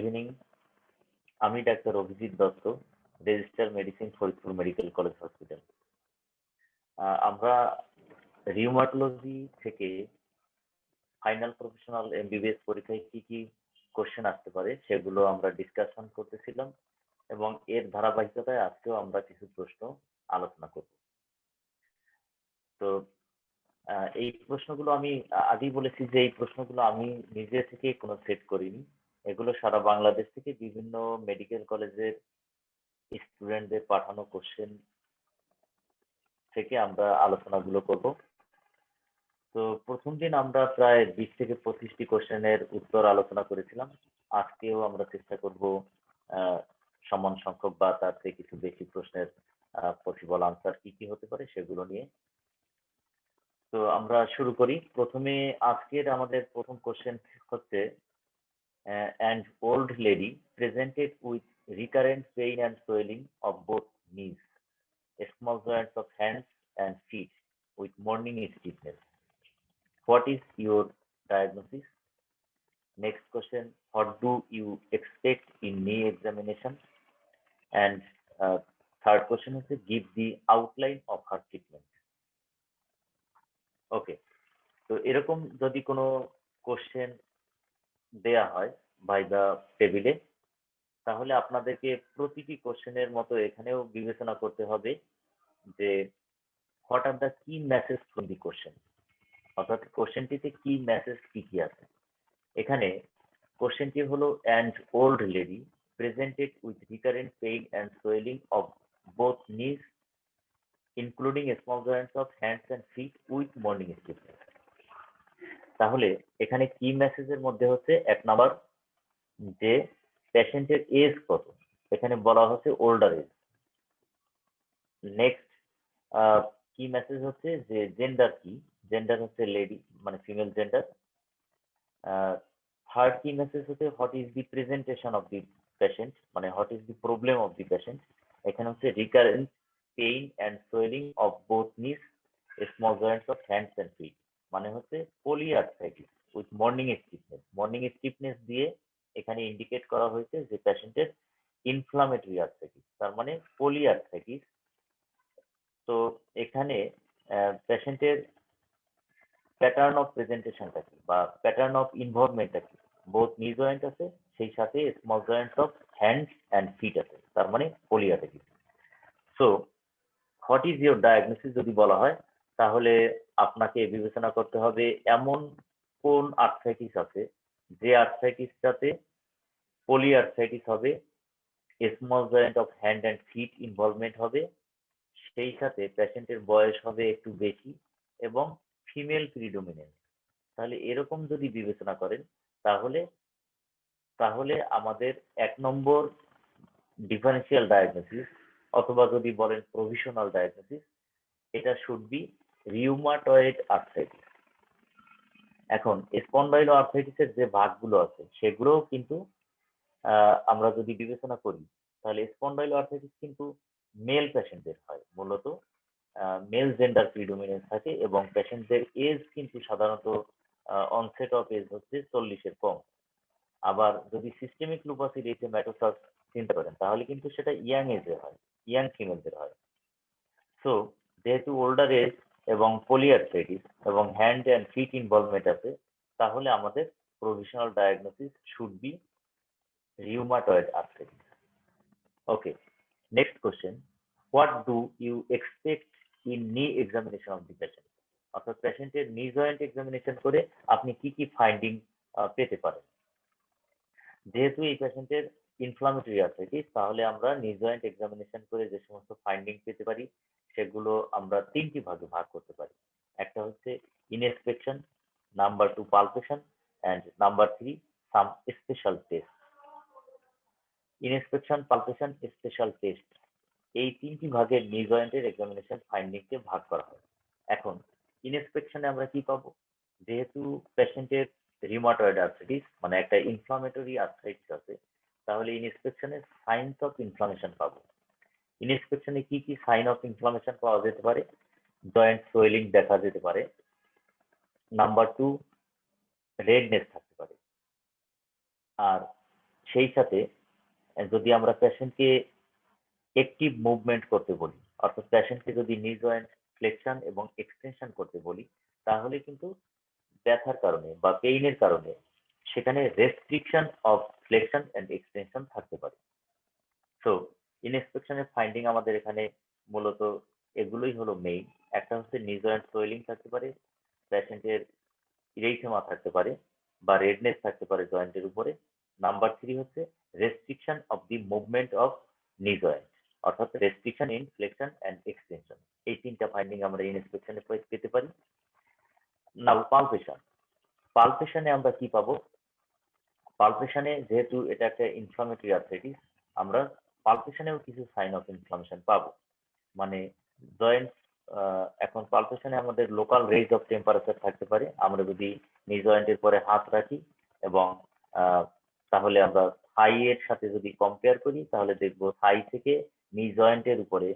Evening. আমি doctor Abhijit Dutta, register medicine, Faridpur medical college hospital. আমরা rheumatology থেকে ফাইনাল প্রফেশনাল এমবিবিএস পরীক্ষায় কি কি কোশ্চেন আসতে পারে সেগুলো আমরা ডিসকাশন করতেছিলাম, এবং এর ধারাবাহিকতায় আজকেও আমরা কিছু প্রশ্ন আলোচনা করব। তো এই প্রশ্নগুলো আমি আগেই বলেছি যে এই প্রশ্নগুলো আমি নিজে থেকে কোনো সেট করিনি। এগুলো সারা বাংলাদেশ থেকে বিভিন্ন মেডিকেল কলেজের স্টুডেন্টদের পাঠানো কোশ্চেন থেকে আমরা আলোচনাগুলো করব। তো প্রথম দিন আমরা প্রায় 20 থেকে 25টি কোশ্চেনের উত্তর আলোচনা করেছিলাম। আজকেও আমরা চেষ্টা করব সমান সংখ্যক বা তার থেকে কিছু বেশি প্রশ্নের পসিবল আনসার কি কি হতে পারে সেগুলো নিয়ে। তো আমরা শুরু করি। প্রথমে আজকের আমাদের প্রথম কোশ্চেন হচ্ছে, an old lady presented with recurrent pain and swelling of both knees, small joints of hands and feet with morning stiffness. What is your diagnosis? Next question, what do you expect in knee examination? And third question is, give the outline of her treatment. ওকে, তো এরকম যদি কোনো question দেয়া হয় viva টেবিলে, তাহলে আপনাদেরকে প্রতিটি কোশ্চেনের মতো এখানেও বিবেচনা করতে হবে যে হোয়াট আর দ্য কি মেসেজ ফ্রম দি কোশ্চেন, অর্থাৎ কোশ্চেনটিতে কি মেসেজ কি কি আছে। এখানে কোশ্চেনটি হলো, and old lady presented with recurrent pain and swelling of both knees including small joints of hands and feet with morning stiffness. তাহলে এখানে কি মেসেজের মধ্যে হচ্ছে, এক নাম্বার যে পেশেন্টের এজ কত, এখানে বলা হচ্ছে ওল্ডার এজ। নেক্সট কি মেসেজ হচ্ছে যে জেন্ডার কি, জেন্ডার হচ্ছে লেডি, মানে ফিমেল জেন্ডার। থার্ড কি মেসেজ হচ্ছে what is the presentation of the patient, মানে what is the problem of the patient. এখানে হচ্ছে recurrent pain and swelling of both knees small joints of hands and feet, মানে হচ্ছে polyarthritis with morning stiffness. Morning stiffness দিয়ে এখানে indicate করা হয়েছে যে পেশেন্টের ইনফ্লামেটরি আর্থ্রাইটিস, তার মানে পলিআর্থ্রাইটিস। তো এখানে পেশেন্টের প্যাটার্ন অফ প্রেজেন্টেশনটা কি বা প্যাটার্ন অফ ইনভলভমেন্টটা কি, বোথ নি জয়েন্ট আছে, সেই সাথে small joints of hands and feet আছে, তার মানে polyarthritis. So what is your diagnosis যদি বলা হয়, তাহলে আপনাকে বিবেচনা করতে হবে এমন কোন আর্থ্রাইটিস আছে যে আর্থ্রাইটিসটাতে পলিআর্থ্রাইটিস হবে, small joint of hand and feet involvement হবে, সেই সাথে পেশেন্টের বয়স হবে একটু বেশি এবং ফিমেল প্রিডোমিনেন্স। তাহলে এরকম যদি বিবেচনা করেন তাহলে তাহলে আমাদের এক নম্বর ডিফারেন্সিয়াল ডায়াগনোসিস, অথবা যদি বলেন প্রভিশনাল ডায়াগনোসিস, এটা শুড বি রিউমাটয়েড আর্থ্রাইটিস। এখন স্পন্ডাইলো আর্থ্রাইটিসের যে ভাগগুলো আছে সেগুলোও কিন্তু আমরা যদি বিবেচনা করি, তাহলে স্পন্ডাইলো আর্থ্রাইটিস কিন্তু মেল পেশেন্টদের হয়, মূলত মেল জেন্ডার প্রিডোমিনেন্স থাকে, এবং পেশেন্টদের এজ কিন্তু সাধারণত অনসেট অফ এজ হচ্ছে 40-এর কম। আবার যদি সিস্টেমিক লুপাস এরিথেমাটোসাস চিন্তা করেন, তাহলে কিন্তু সেটা ইয়াং এজে হয়, ইয়াং ফিমেলদের হয়। সো যেহেতু ওল্ডার এজ এবং পলিআর্থ্রাইটিস এবং হ্যান্ড অ্যান্ড ফিট ইনভলভমেন্ট আছে, তাহলে আমাদের provisional diagnosis should be rheumatoid arthritis. Okay, next question, what do you expect in knee examination of the patient, অর্থাৎ পেশেন্টের নি জয়েন্ট এক্সামিনেশন করে আপনি কি কি ফাইন্ডিং পেতে পারেন। যেহেতু এই পেশেন্টের ইনফ্লামেটরি আর্থ্রাইটিস, তাহলে আমরা নি জয়েন্ট এক্সামিনেশন করে যে সমস্ত ফাইন্ডিং পেতে পারি সেগুলো আমরা তিনটি ভাগে ভাগ করতে পারি। একটা হচ্ছে inspection, number 2 palpation, and number 3 some special test. Inspection, palpation, special test, এই তিনটি ভাগে নি জয়েন্টের এক্সামিনেশন ফাইন্ডিংকে ভাগ করা হয়। এখন ইনস্পেকশনে আমরা কি পাবো, যেহেতু পেশেন্টের রিউমাটয়েড আর্থ্রাইটিস মানে একটা ইনফ্লামেটরি আর্থ্রাইটিস আছে, তাহলে ইনস্পেকশনে সাইনস অফ ইনফ্লামেশন পাবো। ইনস্পেকশনে কি কি সাইন অফ ইনফ্লামেশন পাওয়া যেতে পারে, জয়েন্ট সোয়েলিং দেখা যেতে পারে, নাম্বার 2 রেডনেস থাকতে পারে, আর সেই সাথে যদি আমরা পেশেন্টকে অ্যাক্টিভ মুভমেন্ট করতে বলি, অর্থাৎ পেশেন্টকে যদি নি জয়েন্ট ফ্লেকশন এবং এক্সটেনশন করতে বলি, তাহলে কিন্তু ব্যথার কারণে বা পেইনের কারণে সেখানে restriction of flexion and extension থাকতে পারে। সো ইনস্পেকশনের ফাইন্ডিং আমাদের এখানে মূলত এগুলোই হলো মেইন। একটা হচ্ছে নি জয়েন্ট সোয়েলিং থাকতে পারে, পেশেন্টের ইরেইথেমা থাকতে পারে বা রেডনেস থাকতে পারে জয়েন্টের উপরে। নাম্বার 3 হচ্ছে restriction of the movement of knee joint, অর্থাৎ restriction in flexion and extension. এই তিনটা ফাইন্ডিং আমরা ইনস্পেকশনে পেতে পারি। নাও পালপেশন, পালপেশনে আমরা কি পাবো? পালপেশনে যেহেতু এটা একটা ইনফ্লামেটরি আর্থ্রাইটিস, আমরা পালপেশনেও কিছু সাইন অফ ইনফ্লামেশন পাবো। মানে জয়েন্ট এখন পালপেশনে আমাদের লোকাল রেঞ্জ অফ টেম্পারেচার থাকতে পারে। আমরা যদি নি জয়েন্টের পরে হাত রাখি এবং তাহলে আমরা থাই এর সাথে যদি কম্পেয়ার করি, তাহলে দেখবো থাই থেকে নি জয়েন্টের উপরে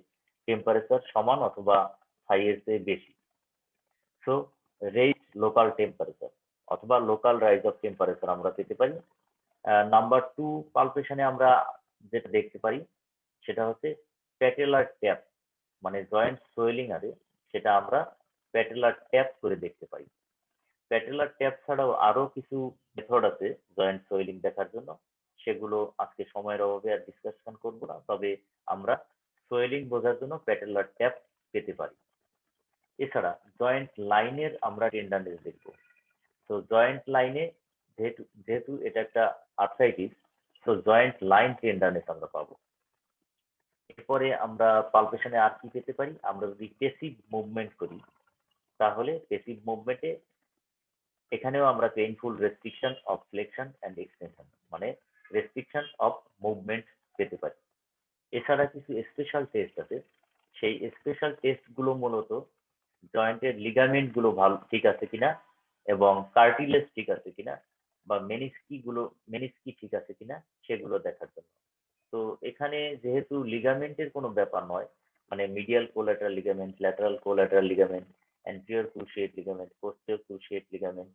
টেম্পারেচার সমান অথবা থাই এর চেয়ে বেশি। সো রেঞ্জ লোকাল টেম্পারেচার অথবা লোকাল রাইজ অফ টেম্পারেচার আমরা পেতে পারি। নাম্বার 2 পালপেশনে আমরা যেটা দেখতে পারি সেটা হচ্ছে প্যাটেলার ট্যাপ, মানে জয়েন্ট সোয়েলিং আছে সেটা আমরা প্যাটেলার ট্যাপ করে দেখতে পাই। প্যাটেলার ট্যাপ ছাড়াও আরো কিছু মেথড আছে জয়েন্ট সোয়েলিং দেখার জন্য, সেগুলো আজকে সময়ের অভাবে আর ডিসকাশন করব না, তবে আমরা সোয়েলিং বোঝার জন্য প্যাটেলার ট্যাপ পেতে পারি। এছাড়া জয়েন্ট লাইনের আমরা টেন্ডারনেস দেখব। তো জয়েন্ট লাইনে যেহেতু যেহেতু এটা একটা আর্থ্রাইটিস, তো জয়েন্ট লাইন টেন্ডারনেস আমরা পাবো। এরপরে আমরা পালপেশনে আর কি পেতে পারি? আমরা যদি পেসিভ মুভমেন্ট করি, তাহলে পেসিভ মুভমেন্টে এখানেও আমরা painful restriction of flexion and extension, মানে রেস্ট্রিকশন অফ মুভমেন্ট পেতে পারি। এছাড়া কিছু স্পেশাল টেস্ট আছে, সেই স্পেশাল টেস্ট গুলো মূলত জয়েন্টের লিগামেন্ট গুলো ভালো ঠিক আছে কিনা এবং কার্টিলেজ ঠিক আছে কিনা বা মেনিস্কি ঠিক আছে কিনা সেগুলো দেখার জন্য। তো এখানে যেহেতু লিগামেন্টের কোনো ব্যাপার নয়, মানে medial collateral ligament, lateral collateral ligament, anterior cruciate ligament, posterior cruciate ligament,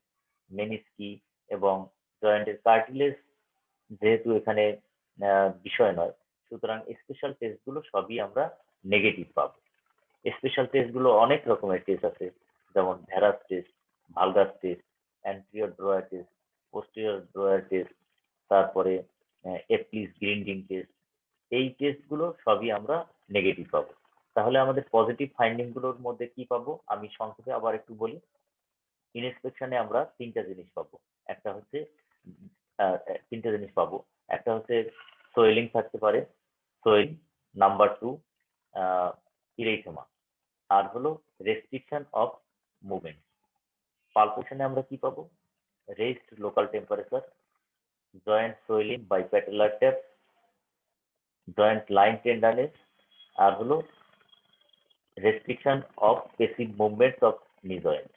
menisci এবং জয়েন্টের কার্টিলেজ যেহেতু এখানে বিষয় নয়, সুতরাং স্পেশাল টেস্ট গুলো সবই আমরা নেগেটিভ পাবো। স্পেশাল টেস্ট গুলো অনেক রকমের টেস্ট আছে, যেমন varus test, valgus test, anterior drawer test, posterior drawer test, তারপরে এপ্লিস গ্রিন্ডিং টেস্ট। এই টেস্ট গুলো সবই আমরা নেগেটিভ পাবো। তাহলে আমাদের পজিটিভ ফাইন্ডিং গুলোর মধ্যে কি পাবো আমি সংক্ষেপে আবার একটু বলি। ইনস্পেকশনে আমরা একটা হচ্ছে তিনটা জিনিস পাবো। একটা হচ্ছে সোয়েলিং থাকতে পারে, সোয়েলিং। নাম্বার 2 ইরেইথেমা, আর হলো রেস্ট্রিকশন অফ মুভমেন্ট। পালপেশনে আমরা কি পাবো? Raised local temperature, joint swelling by patellar tap, joint line tenderness, আর হলো restriction of passive movements of knee joint.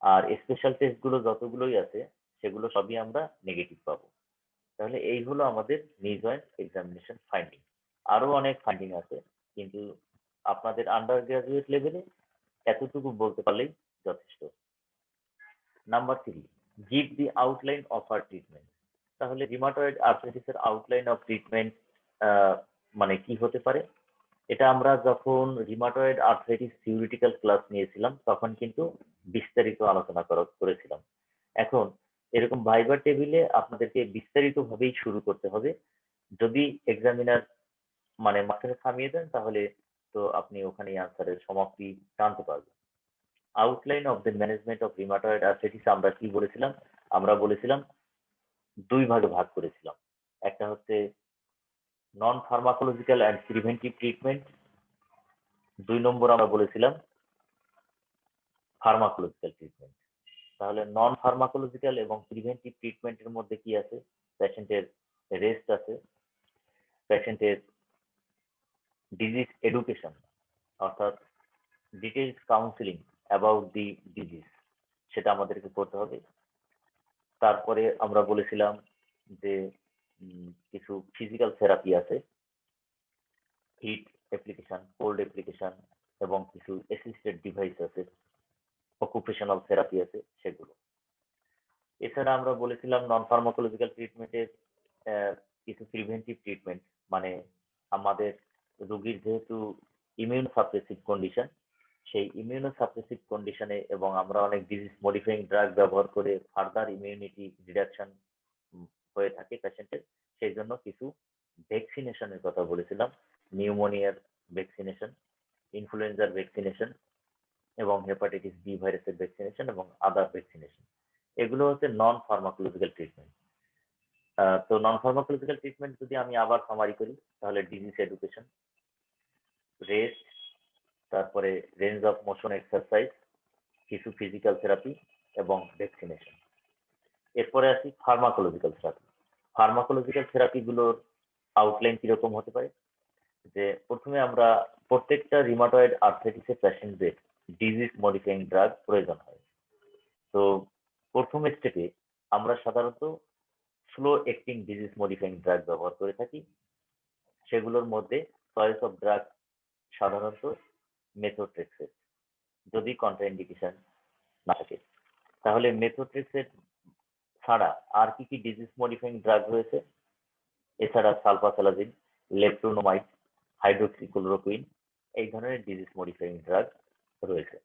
আর স্পেশাল টেস্ট গুলো যতগুলোই আছে সেগুলো সবই আমরা নেগেটিভ পাবো। তাহলে এই হলো আমাদের নি জয়েন্ট এক্সামিনেশন ফাইন্ডিং। আরো অনেক ফাইন্ডিং আছে, কিন্তু আপনাদের আন্ডার গ্রাজুয়েট লেভেলে এতটুকু বলতে পারলেই যথেষ্ট। Number 3, give the outline of your treatment. তাহলে রিমাটয়েড আর্থ্রাইটিসের আউটলাইন অফ ট্রিটমেন্ট মানে কি হতে পারে? এটা আমরা যখন রিমাটয়েড আর্থ্রাইটিস থিওরিটিক্যাল ক্লাস নিয়েছিলাম তখন কিন্তু বিস্তারিত আলোচনা করেছিলাম। এখন এরকম ভাইবার টেবিলে আপনাদেরকে বিস্তারিত ভাবেই শুরু করতে হবে। যদি এক্সামিনার মানে মাঝখানে থামিয়ে দেন তাহলে তো আপনি ওখানে আনসারের সমাপ্তি জানতে পারবেন। Outline of the management of rheumatoid arthritis আমরা কি বলেছিলাম? আমরা বলেছিলাম দুই ভাগে ভাগ করেছিলাম। একটা হচ্ছে নন ফার্মাকোলজিক্যাল অ্যান্ড প্রিভেন্টিভ ট্রিটমেন্ট, 2 নম্বর আমরা বলেছিলাম ফার্মাকোলজিক্যাল ট্রিটমেন্ট। তাহলে নন ফার্মাকোলজিক্যাল এবং প্রিভেন্টিভ ট্রিটমেন্টের মধ্যে কি আছে? পেশেন্টের রেস্ট আছে, পেশেন্টের ডিজিজ এডুকেশন, অর্থাৎ details counselling about the disease, সেটা আমাদেরকে করতে হবে। তারপরে আমরা বলেছিলাম যে কিছু ফিজিক্যাল থেরাপি আছে, হিট অ্যাপ্লিকেশন, কোল্ড অ্যাপ্লিকেশন এবং কিছু অ্যাসিস্টেড ডিভাইস আছে, অকুপেশনাল থেরাপি আছে সেগুলো। এছাড়া আমরা বলেছিলাম নন ফার্মাকোলজিক্যাল ট্রিটমেন্টের কিছু প্রিভেন্টিভ ট্রিটমেন্ট, মানে আমাদের রোগীর যেহেতু ইমিউন সাপ্রেসিভ কন্ডিশন, সেই ইমিউনো সাপ্রেসিভ কন্ডিশনে এবং আমরা অনেক ডিজিজ মডিফাইং ড্রাগ ব্যবহার করে ফার্দার ইমিউনিটি রিডাকশন হয়ে থাকে পেশেন্টের, সেই জন্য কিছু ভ্যাকসিনেশনের কথা বলেছিলাম। নিউমোনিয়ার ভ্যাকসিনেশন, ইনফ্লুয়েঞ্জার ভ্যাকসিনেশন এবং হেপাটাইটিস বি ভাইরাসের ভ্যাকসিনেশন এবং আদার ভ্যাকসিনেশন। এগুলো হচ্ছে নন ফার্মাকোলজিক্যাল ট্রিটমেন্ট। তো নন ফার্মাকোলজিক্যাল ট্রিটমেন্ট যদি আমি আবার সামারি করি, তাহলে ডিজিজ এডুকেশন, রেস্ট, তারপরে রেঞ্জ অফ মোশন এক্সারসাইজ, কিছু ফিজিক্যাল থেরাপি এবং ভ্যাকসিনেশন। এরপরে আসি ফার্মাকোলজিক্যাল থেরাপি। ফার্মাকোলজিক্যাল থেরাপিগুলোর আউটলাইন কিরকম হতে পারে, যে প্রথমে আমরা প্রত্যেকটা রিমাটয়েড আর্থ্রাইটিসের পেশেন্টদের ডিজিজ মডিফাইং ড্রাগ প্রয়োজন হয়। তো প্রথম স্টেপে আমরা সাধারণত slow acting disease modifying drug ব্যবহার করে থাকি। সেগুলোর মধ্যে চয়েস অফ ড্রাগ সাধারণত মেথোট্রেক্সেট, যদি কন্ট্রাইন্ডিকেশন না থাকে। তাহলে মেথোট্রেক্সেট ছাড়া আর কি কি ডিজিজ মডিফাইং ড্রাগ রয়েছে? এছাড়া সালফাসালাজিন, লেপ্টোনোমাইড, হাইড্রোক্সিক্লোরোকুইন, এই ধরনের ডিজিজ মডিফাইং ড্রাগ রয়েছে।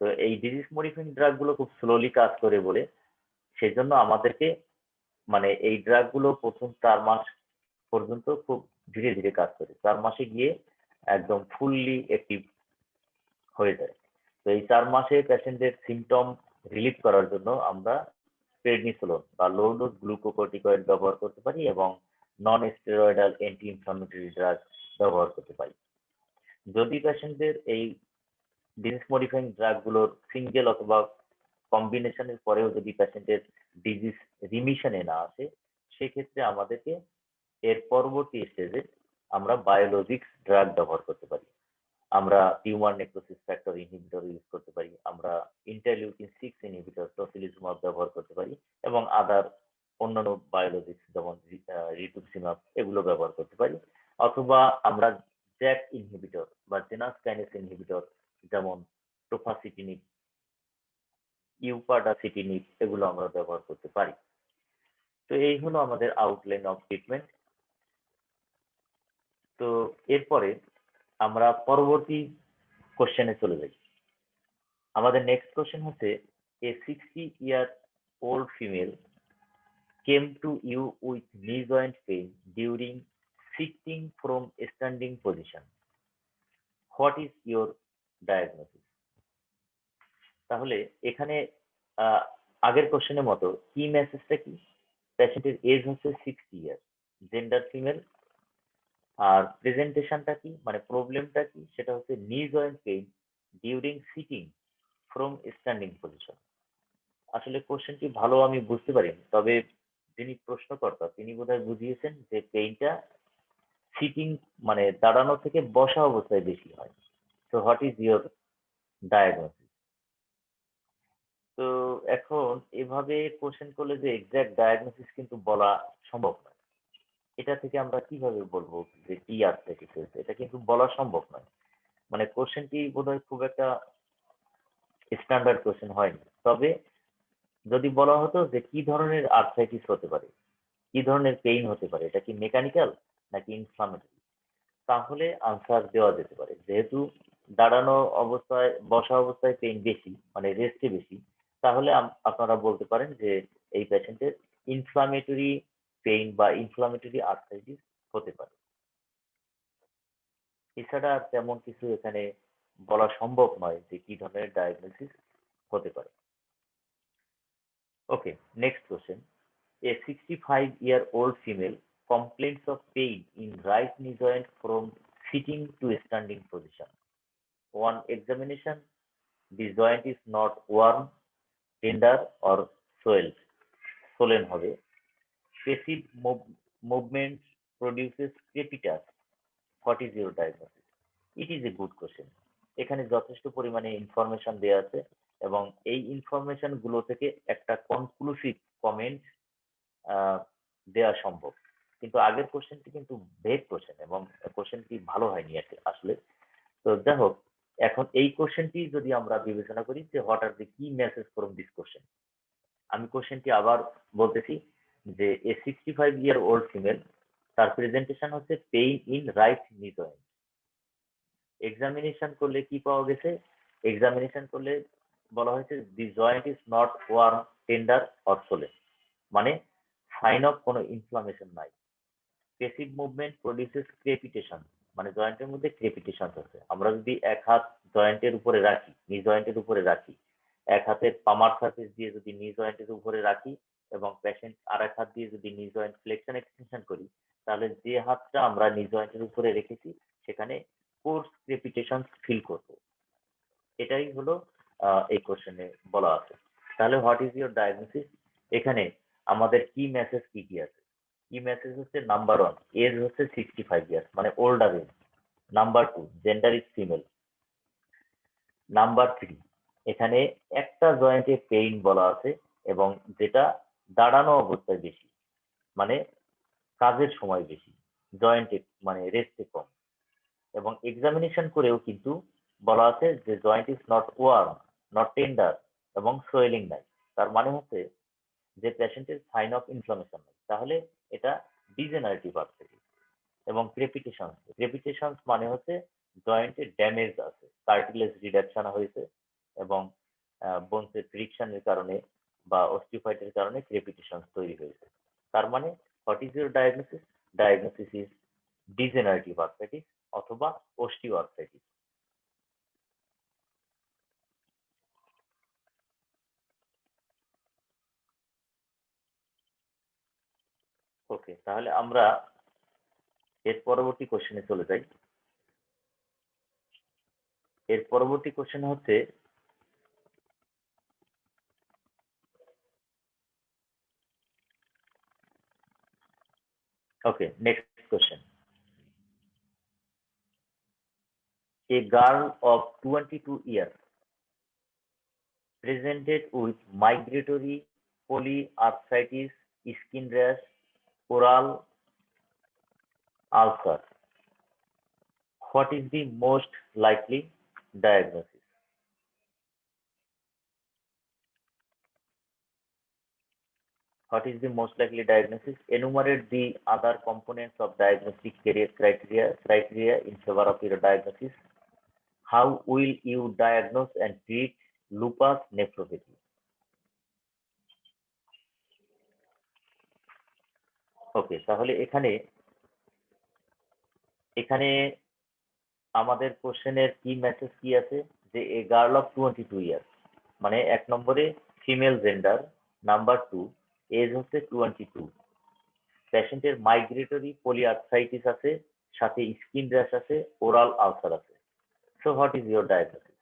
তো এই ডিজিজ মডিফাইং ড্রাগ গুলো খুব স্লোলি কাজ করে বলে সেই জন্য আমাদেরকে, মানে এই ড্রাগ গুলো প্রথম 4 মাস পর্যন্ত খুব ধীরে ধীরে কাজ করে, 4 মাসে গিয়ে একদম ফুললি অ্যাক্টিভ হয়ে যায়। তো এই 4 মাসে পেশেন্টের সিমটম রিলিফ করার জন্য আমরা প্রেডনিসোলোন বা লো ডোজ গ্লুকোকর্টিকয়েড ব্যবহার করতে পারি এবং non steroidal anti inflammatory drug ব্যবহার করতে পারি। যদি পেশেন্টদের এই ডিজিজ মডিফাইং ড্রাগ গুলোর সিঙ্গেল অথবা কম্বিনেশনের পরেও যদি পেশেন্টের ডিজিজ রিমিশনে না আসে, সেক্ষেত্রে আমাদেরকে এর পরবর্তী স্টেজে আমরা বায়োলজিক্স ড্রাগ ব্যবহার করতে পারি। আমরা tumour necrosis factor inhibitor use করতে পারি, আমরা ইন্টারলিউকিন 6 ইনহিবিটর টসিলিজুমাব ব্যবহার করতে পারি এবং আদার অন্যান্য বায়োলজিক্স যেমন রিতুক্সিমাব এগুলো ব্যবহার করতে পারি। অথবা আমরা জ্যাক ইনহিবিটর বা জেনাস কাইনেস ইনহিবিটর যেমন টোফাসিটিনিব, ইউপাডাসিটিনিব এগুলো আমরা ব্যবহার করতে পারি। তো এই হলো আমাদের আউটলাইন অফ ট্রিটমেন্ট। তো এরপরে আমরা পরবর্তী কোশ্চেনে চলে যাই। আমাদের নেক্সট কোশ্চেন হচ্ছে, এ 60-year-old female came to you with knee joint pain during shifting from standing position. What is your diagnosis? তাহলে এখানে আগের কোশ্চেনের মতো কি মেসেজটা কি? পেশেন্টের এজ হচ্ছে 60 ইয়ার, জেন্ডার ফিমেল, আর প্রেজেন্টেশনটা কি, মানে প্রবলেমটা কি, সেটা হচ্ছে knee joint pain during sitting from standing position. আসলে কোশ্চেনটি ভালো আমি বুঝতে পারিনি, তবে যিনি প্রশ্নকর্তা তিনি বোধহয় বুঝিয়েছেন যে পেইনটা সিটিং মানে দাঁড়ানো থেকে বসা অবস্থায় বেশি হয়। তো হোয়াট ইজ ইয়োর ডায়াগনোসিস? তো এখন এভাবে কোশ্চেন করলে যে এক্সাক্ট ডায়াগনোসিস কিন্তু বলা সম্ভব নয়। এটা থেকে আমরা কিভাবে বলবো যে কি আর্থ্রাইটিস হয়েছে? এটা কিন্তু বলা সম্ভব নয়। মানে কোশ্চেনটি বোধহয় খুব একটা স্ট্যান্ডার্ড কোশ্চেন হয়নি। তবে যদি বলা হতো যে কি ধরনের আর্থ্রাইটিস হতে পারে, কি ধরনের পেইন হতে পারে, এটা কি মেকানিক্যাল নাকি ইনফ্লামেটরি, তাহলে আনসার দেওয়া যেতে পারে। যেহেতু দাঁড়ানো অবস্থায় বসা অবস্থায় পেইন বেশি, মানে রেস্টে বেশি, তাহলে আপনারা বলতে পারেন যে এই পেশেন্টের ইনফ্লামেটরি পেইন বা ইনফ্লামেটরি আর্থ্রাইটিস হতে পারে। এছাড়া আর তেমন কিছু এখানে বলা সম্ভব নয় যে কি ধরনের ডায়াগনোসিস হতে পারে। Okay, next question. A 65-year-old female complains of pain in right knee joint from sitting to standing position. On examination, the joint is not warm, tender or swollen হবে। Passive movement produces crepitus. What is your diagnosis? It is a good question. এখানে যথেষ্ট পরিমাণে information দেওয়া আছে এবং এই information গুলো থেকে একটা কনক্লুসিভ কমেন্ট দেওয়া সম্ভব। কিন্তু আগের কোশ্চেনটি কিন্তু ভেগ কোশ্চেন এবং কোশ্চেনটি ভালো হয়নি আসলে। তো যাই হোক, এখন এই কোশ্চেনটি যদি আমরা বিবেচনা করি যে হোয়াট আর দি কি মেসেজ ফ্রম দিস কোশ্চেন, আমি কোশ্চেনটি আবার বলতেছি যে এ 65-year-old ফিমেল, তার প্রেজেন্টেশন হচ্ছে pain in right knee joint. Examination করলে কি পাওয়া গেছে? এক্সামিনেশন করলে বলা হয়েছে the joint is not warm, tender or swollen, মানে সাইন অফ কোনো ইনফ্লামেশন নাই। পেসিভ মুভমেন্ট প্রডিউসেস ক্রেপিটেশন, মানে জয়েন্টের মধ্যে ক্রেপিটেশন আছে। আমরা যদি এক হাত জয়েন্টের উপরে রাখি, নি জয়েন্টের উপরে রাখি, এক হাতের পামার সার্ফেস দিয়ে যদি নি জয়েন্টের উপরে রাখি এবং পেশেন্ট আর এক হাত দিয়ে যদি নি জয়েন্ট ফ্লেকশন এক্সটেনশন করি, তাহলে যে হাতটা আমরা নি জয়েন্টের উপরে রেখেছি সেখানে কোর্স ক্রেপিটেশন ফিল করব। এটাই হলো এই কোশ্চেনে বলা আছে। তাহলে হোয়াট ইজ ইউর ডায়াগনোসিস? এখানে আমাদের কি মেসেজ কি কি আছে? কি মেসেজ হচ্ছে নাম্বার 1, এজ হচ্ছে 65 ইয়ার্স, মানে older age. Number 2, gender is female. Number 3, এখানে একটা জয়েন্টে পেইন বলা আছে এবং যেটা দাঁড়ানো অবস্থায় বেশি, মানে কাজের সময় বেশি, জয়েন্টে মানে রেস্টে কম। এবং এক্সামিনেশন করেও কিন্তু বলা আছে যে joint is not warm, not tender এবং সোয়েলিং নাই। তার মানে হচ্ছে যে পেশেন্টের সাইন অফ ইনফ্লামেশন নাই, তাহলে এটা ডিজেনারেটিভ আর্থ্রাইটিস। এবং ক্রেপিটেশন, ক্রেপিটেশন মানে হচ্ছে জয়েন্টে ড্যামেজ আছে, কার্টিলেজ রিডাকশন হয়েছে এবং বোনসের ফ্রিকশনের কারণে বা অস্টিওফাইটের কারণে ক্রেপিটেশন তৈরি হয়েছে। তার মানে what is your diagnosis? Diagnosis is degenerative arthritis অথবা অস্টিও আর্থ্রাইটিস। ওকে, তাহলে আমরা এর পরবর্তী কোশ্চেনে চলে যাই। এর পরবর্তী কোশ্চেন হচ্ছে, okay, next question. A girl of 22 years presented with migratory polyarthritis, skin rash, oral ulcer. What is the most likely diagnosis? What is the most likely diagnosis? Enumerate the other components of diagnostic criteria in favor of your diagnosis. How will you diagnose and treat lupus nephropathy? ওকে, তাহলে এখানে এখানে আমাদের কোশ্চেনের কি message কি আছে? যে a girl of 22 years, মানে এক নম্বরে ফিমেল জেন্ডার, নাম্বার 2 এজ হচ্ছে 22, পেশেন্টের মাইগ্রেটরি পলিআর্থ্রাইটিস আছে, সাথে স্কিন র্যাশ আছে, ওরাল আলসার আছে। So what is your diagnosis?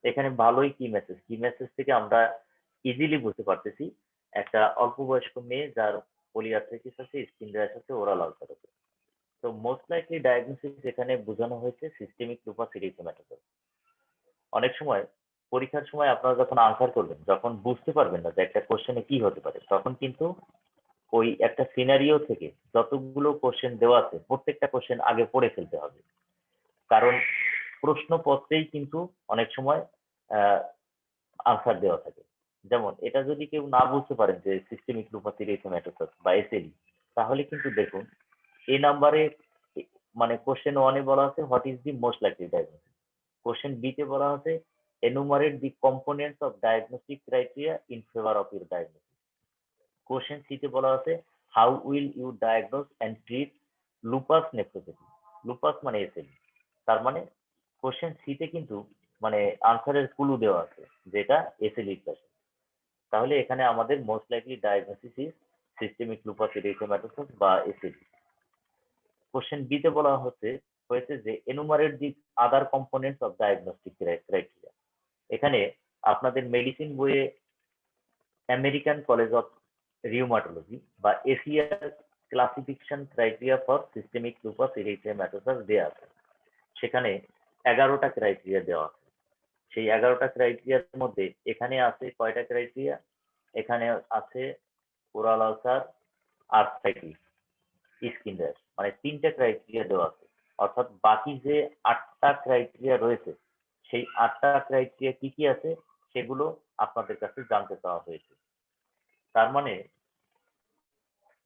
এখানে ভালোই কি মেসেজ, কি মেসেজ থেকে আমরা ইজিলি বুঝতে পারতেছি একটা অল্প বয়স্ক মেয়ে যার পলিআর্থ্রাইটিস আছে, স্কিন র্যাশ আছে, ওরাল আলসার আছে। তো মোস্ট লাইকলি ডায়াগনোসিস এখানে বোঝানো হয়েছে সিস্টেমিক লুপাস এরিথেমাটোসাস। অনেক সময় পরীক্ষার সময় আপনারা যখন আনসার করবেন, যখন বুঝতে পারবেন না যে একটা কোশ্চেনে কি হতে পারে, তখন কিন্তু ওই একটা সিনারিও থেকে যতগুলো কোশ্চেন দেওয়া আছে প্রত্যেকটা কোশ্চেন আগে পড়ে ফেলতে হবে। কারণ প্রশ্নপত্রেই কিন্তু অনেক সময় আনসার দেওয়া থাকে। যেমন এটা যদি কেউ না বুঝতে পারেন যে সিস্টেমিক লুপাস এরিথেমাটোসাস বা এসএলই, তাহলে কিন্তু দেখুন এই নাম্বারে মানে কোশ্চেন 1-এ বলা আছে what is the most likely diagnosis, question বি-তে বলা আছে enumerate the components of diagnostic criteria in favour of your diagnosis, question সি-তে বলা আছে how will you diagnose and treat lupus nephropathy. Lupus মানে এসএলই, তার মানে কোশ্চেন সি-তে কিন্তু মানে আনসারের ক্লু দেওয়া আছে যেটা এসএলই পেশেন্ট। তাহলে এখানে আমাদের most likely diagnosis is systemic lupus erythematosus বা এসএলই। কোশ্চেন বি-তে বলা হয়েছে যে এনুমারেট দি আদার কম্পোনেন্টস অফ ডায়াগনস্টিক ক্রাইটেরিয়া। এখানে আপনাদের মেডিসিন বইয়ে আমেরিকান কলেজ অফ রিউমাটোলজি বা এশিয়ার classification criteria for systemic lupus erythematosus দেওয়া আছে। সেখানে 11টা ক্রাইটেরিয়া দেওয়া আছে। সেই 11টা ক্রাইটেরিয়ার মধ্যে এখানে আছে কয়টা ক্রাইটেরিয়া? এখানে আছে oral ulcer, arthritis, skin rash, মানে 3টে ক্রাইটেরিয়া দেওয়া আছে। অর্থাৎ বাকি যে 8টা ক্রাইটেরিয়া রয়েছে সেই 8টা ক্রাইটেরিয়া কি কি আছে সেগুলো আপনাদের কাছে জানতে চাওয়া হয়েছে। তার মানে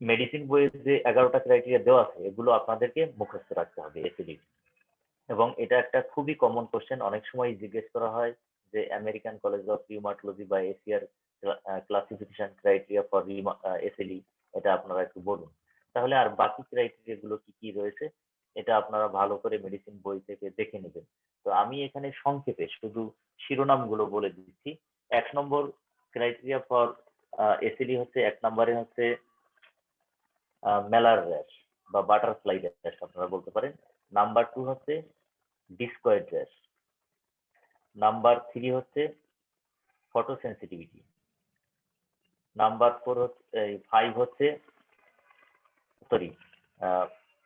মেডিসিন বইয়ে যে 11টা ক্রাইটেরিয়া দেওয়া আছে এগুলো আপনাদেরকে মুখস্থ রাখতে হবে এসিডি। এবং এটা একটা খুবই কমন কোশ্চেন, অনেক সময় জিজ্ঞেস করা হয় যে আমেরিকান কলেজ অফ রিউমাটোলজি বা এশিয়ার ক্লাসিফিকেশন ক্রাইটেরিয়া ফর এসএলই, এটা আপনারা একটু বলুন। তাহলে আর বাকি ক্রাইটেরিয়া গুলো কি কি রয়েছে এটা আপনারা ভালো করে মেডিসিন বই থেকে দেখে নেবেন। তো আমি এখানে সংক্ষেপে শুধু শিরোনামগুলো বলে দিচ্ছি। 1 নম্বর ক্রাইটেরিয়া ফর এসএলই হচ্ছে, 1 নম্বরে হচ্ছে মেলার র্যাশ বা বাটারফ্লাই র্যাশ আপনারা বলতে পারেন। নাম্বার 2 হচ্ছে ডিসকয়েড র্যাশ। নাম্বার 3 হচ্ছে ফটোসেন্সিটিভিটি। নাম্বার 5 হচ্ছে সরি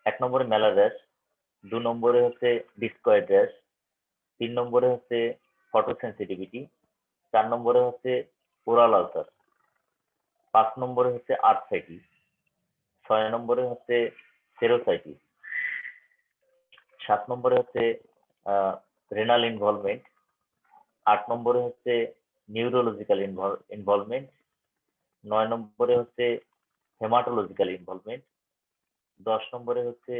1 নম্বরে মেলার র্যাশ, 2 নম্বরে হচ্ছে ডিসকয়েড র্যাশ, 3 নম্বরে হচ্ছে ফটোসেন্সিটিভিটি, 4 নম্বরে হচ্ছে ওরাল আলসার, 5 নম্বরে হচ্ছে আর্থ্রাইটিস, 6 নম্বরে হচ্ছে সেরোসাইটিস, 7 নম্বরে হচ্ছে রেনাল ইনভলভমেন্ট, 8 নম্বরে হচ্ছে নিউরোলজিক্যাল ইনভলভমেন্ট, 9 নম্বরে হচ্ছে হেমাটোলজিক্যাল ইনভলভমেন্ট, 10 নম্বরে হচ্ছে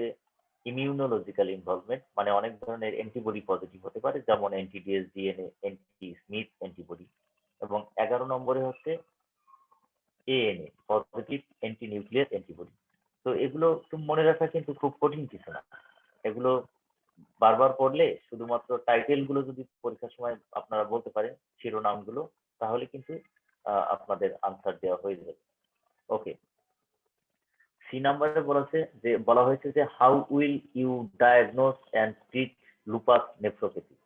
ইমিউনোলজিক্যাল ইনভলভমেন্ট, মানে অনেক ধরনের অ্যান্টিবডি পজিটিভ হতে পারে, যেমন অ্যান্টিডিএস ডিএনএ, অ্যান্টি স্মিথ অ্যান্টিবডি। এবং 11 নম্বরে হচ্ছে ANA, positive anti nuclear antibody. তো এগুলো মনে রাখা কিন্তু খুব কঠিন কিছু না। এগুলো বারবার পড়লে শুধুমাত্র টাইটেল গুলো যদি পরীক্ষার সময় আপনারা বলতে পারেন শিরোনামগুলো, তাহলে কিন্তু আপনাদের আনসার দেওয়া হয়ে যাবে। ওকে, সি নাম্বারে বলা হয়েছে যে how will you diagnose and treat lupus nephropathy.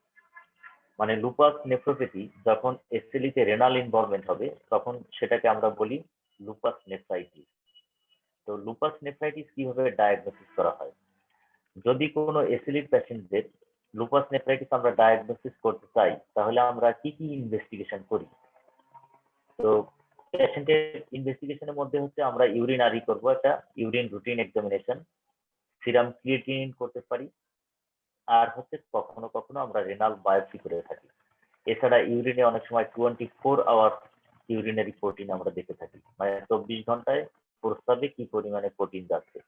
মানে লুপাস নেফ্রোপ্যাথি যখন এসএলইতে রেনাল ইনভলভমেন্ট হবে তখন সেটাকে আমরা বলি লুপাস নেফ্রাইটিস। তো লুপাস নেফ্রাইটিস কিভাবে ডায়াগনোসিস করা হয়? যদি কোনো এসএলই পেশেন্টদের লুপাস নেফ্রাইটিস আমরা ডায়াগনোসিস করতে চাই তাহলে আমরা কি কি ইনভেস্টিগেশন করি? তো পেশেন্টের ইনভেস্টিগেশনের মধ্যে হচ্ছে আমরা ইউরিনারি করব, একটা urine routine examination, serum creatinine করতে পারি, আর হচ্ছে কখনো কখনো আমরা রেনাল বায়োপসি করে থাকি। এছাড়া ইউরিনে অনেক সময় 24 আওয়ার ইউরিনারি প্রোটিন আমরা দেখে থাকি, মানে 24 ঘন্টায় প্রস্রাবে কি পরিমাণে প্রোটিন যাচ্ছে।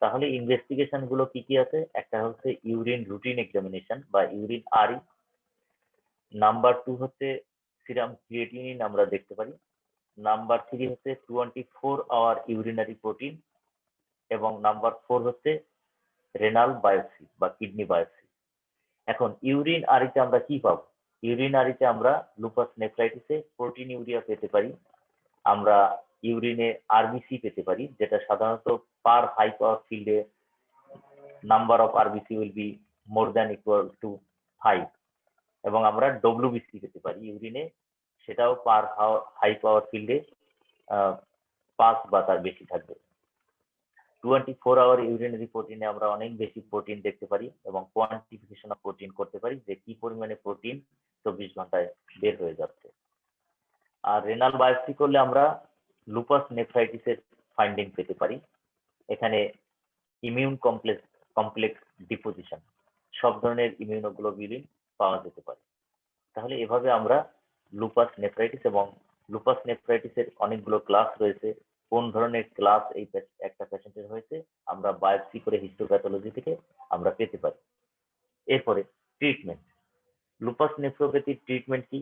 তাহলে ইনভেস্টিগেশন গুলো কি কি আছে? একটা হচ্ছে ইউরিন রুটিন এক্সামিনেশন বা ইউরিন আরই। নাম্বার 2 হচ্ছে সিরাম ক্রিয়েটিনিন আমরা দেখতে পারি। নাম্বার 3 হচ্ছে 24 আওয়ার ইউরিনারি প্রোটিন। এবং নাম্বার 4 হচ্ছে রেনাল বায়োপসি বা কিডনি বায়োপসি। এখন ইউরিন আরিতে আমরা কি পাবো? ইউরিন আরিতে আমরা লুপাস নেফ্রাইটিসে প্রোটিন ইউরিয়া পেতে পারি, আমরা ইউরিনে আরবিসি পেতে পারি, যেটা সাধারণত পার হাই পাওয়ার ফিল্ডে number of RBC will be more than equal to 5, এবং আমরা ডব্লিউবিসি পেতে পারি ইউরিনে, সেটাও পার হাই পাওয়ার ফিল্ডে 5 বা তার বেশি থাকবে। 24 আওয়ার ইউরিনারি প্রোটিনে আমরা অনেক বেশি প্রোটিন দেখতে পারি এবং কোয়ান্টিফিকেশন অফ প্রোটিন করতে পারি যে কি পরিমাণে প্রোটিন 24 ঘন্টায় বের হয়ে যাচ্ছে। আর রেনাল বায়োপসি করলে আমরা লুপাস নেফ্রাইটিসের ফাইন্ডিং পেতে পারি। এখানে ইমিউন কমপ্লেক্স ডিপোজিশন, সব ধরনের ইমিউনোগ্লোবিউলিন পাওয়া যেতে পারে। তাহলে এভাবে আমরা লুপাস নেফ্রাইটিস, এবং লুপাস নেফ্রাইটিসের অনেকগুলো ক্লাস রয়েছে, কোন ধরনের ক্লাস এই একটা পেশেন্টের হয়েছে আমরা বায়োপসি করে হিস্টোপ্যাথোলজি থেকে আমরা পেতে পারি। এরপরে ট্রিটমেন্ট, লুপাস নেফ্রোপ্যাথির ট্রিটমেন্ট কি?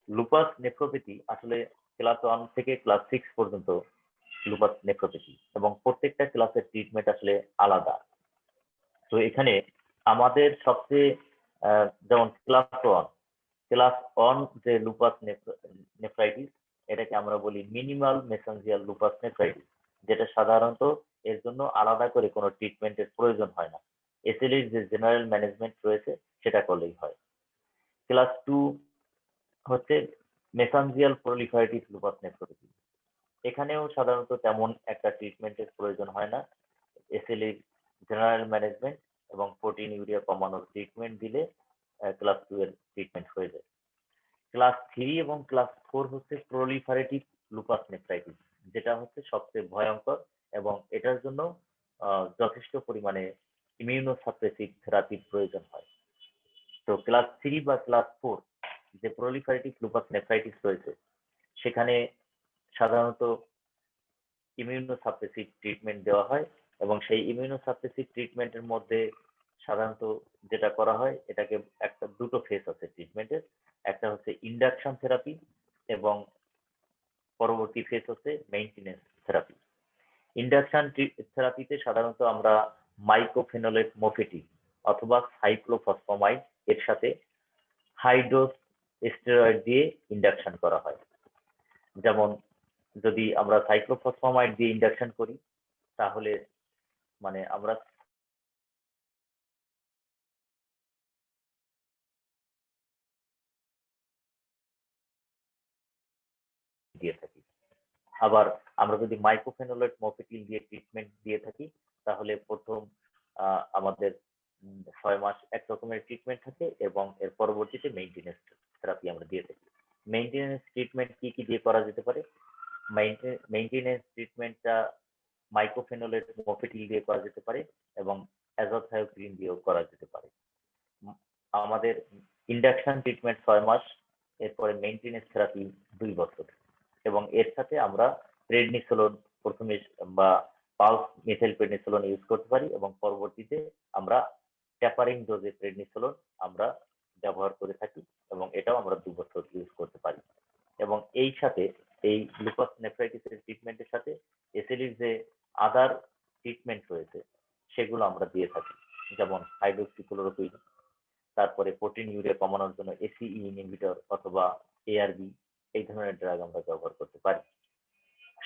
লুপাস নেফ্রোপ্যাথি আসলে ক্লাস 1 থেকে ক্লাস 6 পর্যন্ত লুপাস নেফ্রোপ্যাথি, এবং প্রত্যেকটা ক্লাসের ট্রিটমেন্ট আসলে আলাদা। তো এখানে আমাদের সবচেয়ে যেমন ক্লাস 1 যে লুপাস নেফ্রাইটিস, এটাকে আমরা বলি মিনিমাল মেসেঞ্জিয়াল লুপাস নেফ্রাইটিস, যেটা সাধারণত এর জন্য আলাদা করে কোনো ট্রিটমেন্টের প্রয়োজন হয় না, এসএলইর যে জেনারেল ম্যানেজমেন্ট রয়েছে সেটা করলেই হয়। ক্লাস 2 হচ্ছে মেসেঞ্জিয়াল প্রলিফারেটিভ লুপাস নেফ্রোপ্যাথি, এখানেও সাধারণত তেমন একটা ট্রিটমেন্টের প্রয়োজন হয় না, এসএলইর জেনারেল ম্যানেজমেন্ট এবং প্রোটিন ইউরিয়া কমানোর ট্রিটমেন্ট দিলে ক্লাস 2 এর ট্রিটমেন্ট হয়ে যায়। ক্লাস 3 এবং ক্লাস 4 হচ্ছে প্রলিফারেটিভ লুপাস নেফ্রাইটিস, যেটা হচ্ছে সবচেয়ে ভয়ঙ্কর, এবং এটার জন্য যথেষ্ট পরিমাণে ইমিউনোসাপ্রেসিভ থেরাপির প্রয়োজন হয়। তো ক্লাস 3 বা ক্লাস 4 যে প্রলিফারেটিভ লুপাস নেফ্রাইটিস রয়েছে, সেখানে সাধারণত ইমিউনোসাপ্রেসিভ ট্রিটমেন্ট দেওয়া হয় এবং সেই ইমিউনোসাপ্রেসিভ ট্রিটমেন্টের মধ্যে সাধারণত যেটা করা হয় এটাকে দুটো ফেজ আছে ট্রিটমেন্টের। একটা হচ্ছে ইন্ডাকশন থেরাপি এবং পরবর্তী ফেজ হচ্ছে মেইনটেনেন্স থেরাপি। ইন্ডাকশন থেরাপিতে সাধারণত আমরা মাইক্রোফেনোলেট মফেটিন অথবা সাইক্লোফসফামাইড এর সাথে হাই ডোজ স্টেরয়েড দিয়ে ইন্ডাকশন করা হয়। যেমন যদি আমরা সাইক্লোফসফামাইড দিয়ে ইন্ডাকশন করি তাহলে মানে আমরা দিয়ে থাকি। আবার আমরা যদি মাইক্রোফেনোলেট মফেটিন দিয়ে ট্রিটমেন্ট দিয়ে থাকি তাহলে প্রথম আমাদের 6 মাস এক রকমের ট্রিটমেন্ট থাকে এবং এর পরবর্তীতে মেইনটেনেন্স থেরাপি আমরা দিয়ে থাকি। মেইনটেনেন্স ট্রিটমেন্ট কি কি দিয়ে করা যেতে পারে? মেইনটেনেন্স ট্রিটমেন্টটা মাইক্রোফেনোলেট মফেটিল দিয়ে করা যেতে পারে এবং অ্যাজাথিওপ্রিন দিয়েও করা যেতে পারে। আমাদের ইন্ডাকশন ট্রিটমেন্ট 6 মাস, এরপরে মেইনটেনেন্স থেরাপি 2 বছর এবং এর সাথে আমরা প্রেডনিসোলোন প্রথমে বা পালস মিথাইলপ্রেডনিসোলোন ইউজ করতে পারি এবং পরবর্তীতে আমরা ট্যাপারিং ডোজে প্রেডনিসোলোন আমরা ব্যবহার করে থাকি এবং এটাও আমরা 2 বছর ইউজ করতে পারি। এবং এই সাথে এই লুপাস নেফ্রাইটিসের ট্রিটমেন্টের সাথে এসএলির যে আদার ট্রিটমেন্ট রয়েছে সেগুলো আমরা দিয়ে থাকি, যেমন হাইড্রোক্সিক্লোরোকুইন, তারপরে প্রোটিন ইউরিয়া কমানোর জন্য এসিই ইনহিবিটর অথবা এআরবি এই ধরনের ড্রাগ আমরা ব্যবহার করতে পারি।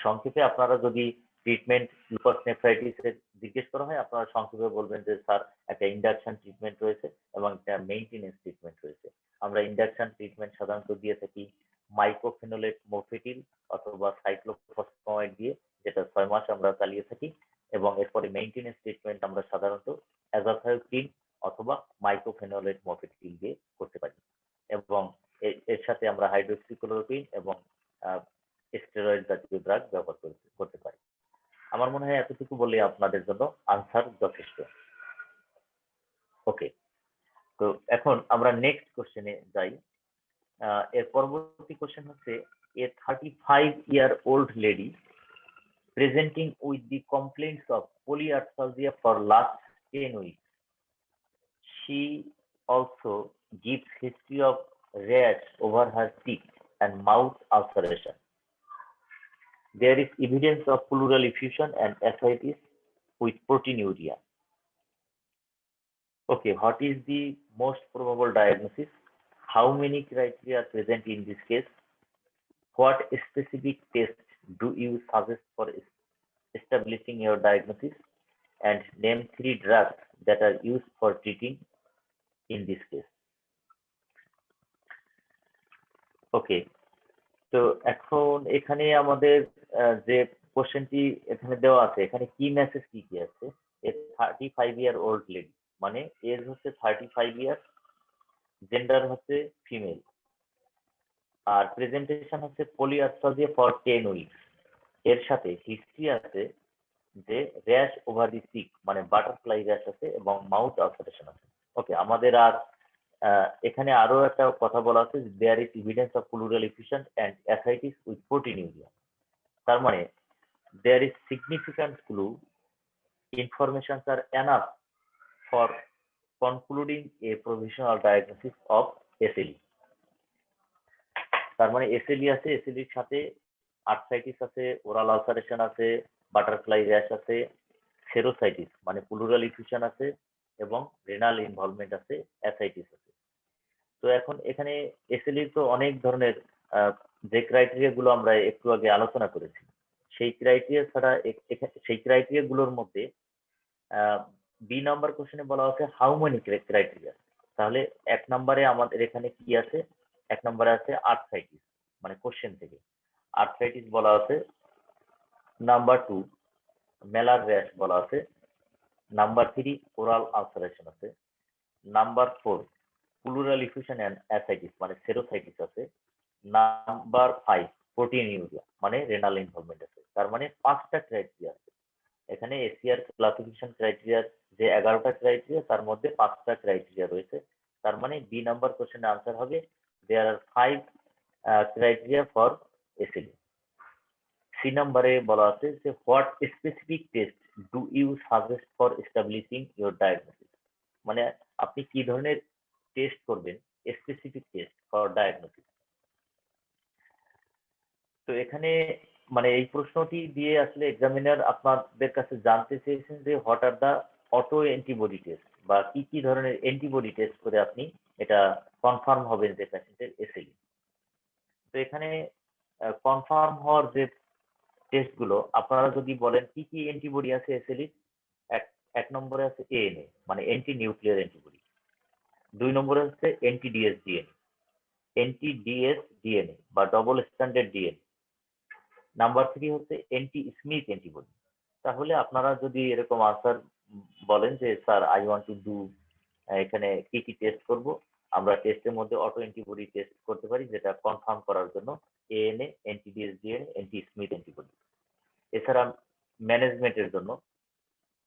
সংক্ষেপে আপনারা যদি ট্রিটমেন্ট লুপাস নেফ্রাইটিসের জিজ্ঞেস করা হয় আপনারা সংক্ষেপে বলবেন যে স্যার একটা ইন্ডাকশন ট্রিটমেন্ট রয়েছে এবং একটা মেইনটেনেন্স ট্রিটমেন্ট রয়েছে। আমরা ইন্ডাকশন ট্রিটমেন্ট সাধারণত দিয়ে থাকি মাইক্রোফেনোলেট মফেটিল অথবা সাইক্লোফসফামাইড দিয়ে, যেটা 6 মাস আমরা চালিয়ে থাকি এবং এরপরে মেইনটেনেন্স ট্রিটমেন্ট আমরা সাধারণত অ্যাজাথিওপ্রিন অথবা মাইক্রোফেনোলেট মফেটিল দিয়ে করতে পারি এবং এর সাথে আমরা হাইড্রোক্সিক্লোরোকুইন এবং স্টেরয়েড জাতীয় ড্রাগ ব্যবহার করতে পারি। আমার মনে হয় এতটুকু বললে আপনাদের জন্য আনসার যথেষ্ট। ওকে, তো এখন আমরা নেক্সট কোশ্চেনে যাই। এর পরবর্তী কোশ্চেন হচ্ছে এ 35-year-old lady presenting with the complaints of polyarthralgia for last 10 weeks. She also gives history of rash over her cheek and mouth ulceration. There is evidence of pleural effusion and ascites with proteinuria. Okay, what is the most probable diagnosis? How many criteria are present in this case? What specific tests do you suggest for establishing your diagnosis? And name 3 drugs that are used for treating in this case. Okay, তো এখন এখানে আমাদের যে কোশ্চেনটি এখানে দেওয়া আছে এখানে কি মেসেজ কি কি আছে? এ 35-year-old লেডি মানে এজ হচ্ছে 35 ইয়ার, জেন্ডার হচ্ছে ফিমেল, আর প্রেজেন্টেশন হচ্ছে পলিআর্থ্রালজিয়া ফর 10 উইকস। এর সাথে হিস্ট্রি আছে যে র্যাশ ওভার দি চিক মানে বাটারফ্লাই র্যাশ আছে এবং মাউথ আলসারেশন আছে। ওকে, আমাদের আর এখানে আরো একটা কথা বলা আছে, there is evidence of pleural effusion and ascites with proteinuria. তার মানে there is significant clue information আর enough for concluding a provisional diagnosis of SLE. তার মানে এসএলই আছে, এসএলইর সাথে আর্থ্রাইটিস আছে, ওরাল আলসারেশন আছে, বাটারফ্লাই র্যাশ আছে, সেরোসাইটিস মানে প্লুরাল ইফিউশন আছে এবং রেনাল ইনভলভমেন্ট আছে, অ্যাসাইটিস আছে। তো এখন এখানে এসএলইর তো অনেক ধরনের যে ক্রাইটেরিয়া গুলো আমরা একটু আগে আলোচনা করেছি সেই ক্রাইটেরিয়া ছাড়া সেই ক্রাইটেরিয়া গুলোর মধ্যে বি নাম্বার কোশ্চেনে বলা আছে হাউ মেনি ক্রাইটেরিয়া। তাহলে 1 নম্বরে আমাদের এখানে কি আছে? 1 নম্বরে আছে আর্থ্রাইটিস মানে কোশ্চেন থেকে আর্থ্রাইটিস বলা আছে। নাম্বার 2 মেলার র্যাশ বলা আছে। নাম্বার 3 ওরাল আলসারেশন আছে। Number 4 pleural effusion and ascites মানে সেরোসাইটিস আছে। নাম্বার 5 প্রোটিনিউরিয়া মানে রেনাল ইনভলভমেন্ট আছে। তার মানে 5টা ক্রাইটেরিয়া আছে এখানে। এসিআর ক্লাসিফিকেশন ক্রাইটেরিয়া যে 11টা ক্রাইটেরিয়া তার মধ্যে 5টা ক্রাইটেরিয়া রয়েছে। তার মানে বি নাম্বার কোশ্চেনের আনসার হবে there are 5 criteria for SLE. C C নাম্বারে বলা আছে যে what specific test do you suggest for establishing your diagnosis, মানে আপনি কি ধরনের টেস্ট করবেন, স্পেসিফিক টেস্ট ফর ডায়াগনোসিস। তো এখানে মানে এই প্রশ্নটি দিয়ে আসলে এক্সামিনার আপনাদের কাছে জানতে চেয়েছেন যে what are the auto antibody test, বা কি কি ধরনের অ্যান্টিবডি টেস্ট করে আপনি এটা কনফার্ম হবেন যে পেশেন্টের এসএলই। তো এখানে কনফার্ম হওয়ার যে টেস্টগুলো আপনারা যদি বলেন কি কি অ্যান্টিবডি আছে এসএলই, এক এক নম্বরে আছে এএনএ মানে অ্যান্টি নিউক্লিয়ার অ্যান্টিবডি, 2 নম্বরে হচ্ছে এনটিডিএস ডিএনএ, এনটিডিএস ডিএনএ বা ডবল স্ট্যান্ডার্ড ডিএনএ, নাম্বার 3 হচ্ছে এন্টি স্মিথ অ্যান্টিবডি। তাহলে আপনারা যদি এরকম আনসার বলেন যে sir I want to do, এখানে কি কি টেস্ট করব, আমরা টেস্টের মধ্যে অটো অ্যান্টিবডি টেস্ট করতে পারি যেটা কনফার্ম করার জন্য ANA, anti DS DNA, anti Smith antibody. এছাড়া ম্যানেজমেন্টের জন্য